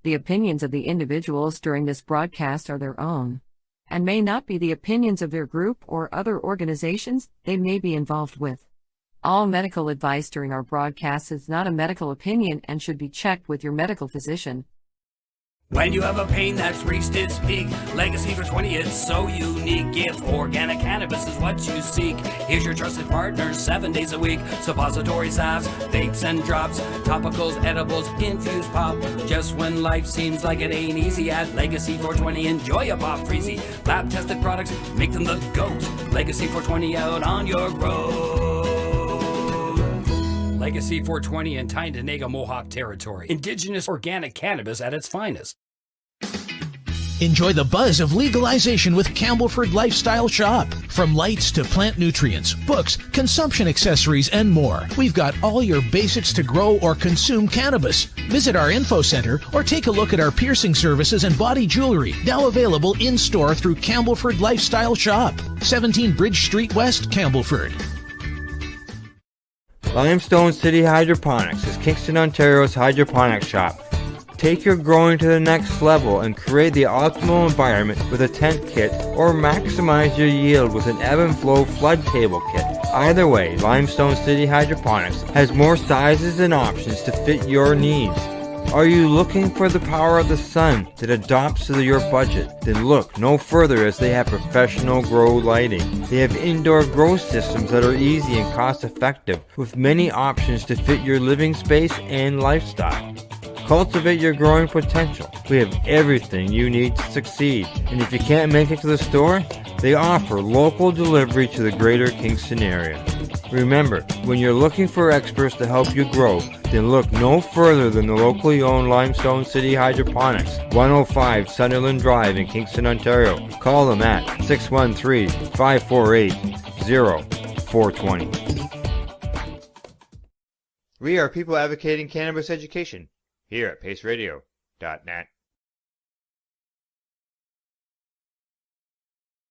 The opinions of the individuals during this broadcast are their own, and may not be the opinions of their group or other organizations they may be involved with. All medical advice during our broadcast is not a medical opinion and should be checked with your medical physician. When you have a pain that's reached its peak, Legacy for 20, it's so unique. If organic cannabis is what you seek, here's your trusted partners 7 days a week. Suppository salves, vapes and drops, topicals, edibles, infused pop. Just when life seems like it ain't easy, at Legacy 420, enjoy a pop freezy. Lab tested products, make them the GOAT. Legacy 420 out on your road. Legacy 420 in Tyndonega Mohawk territory. Indigenous organic cannabis at its finest. Enjoy the buzz of legalization with Campbellford Lifestyle Shop. From lights to plant nutrients, books, consumption accessories, and more, we've got all your basics to grow or consume cannabis. Visit our info center or take a look at our piercing services and body jewelry, now available in-store through Campbellford Lifestyle Shop, 17 Bridge Street West, Campbellford. Limestone City Hydroponics is Kingston, Ontario's hydroponics shop. Take your growing to the next level and create the optimal environment with a tent kit, or maximize your yield with an ebb and flow flood table kit. Either way, Limestone City Hydroponics has more sizes and options to fit your needs. Are you looking for the power of the sun that adapts to your budget? Then look no further, as they have professional grow lighting. They have indoor grow systems that are easy and cost effective, with many options to fit your living space and lifestyle. Cultivate your growing potential. We have everything you need to succeed. And if you can't make it to the store, they offer local delivery to the greater Kingston area. Remember, when you're looking for experts to help you grow, then look no further than the locally owned Limestone City Hydroponics, 105 Sunderland Drive in Kingston, Ontario. Call them at 613-548-0420. We are people advocating cannabis education here at paceradio.net.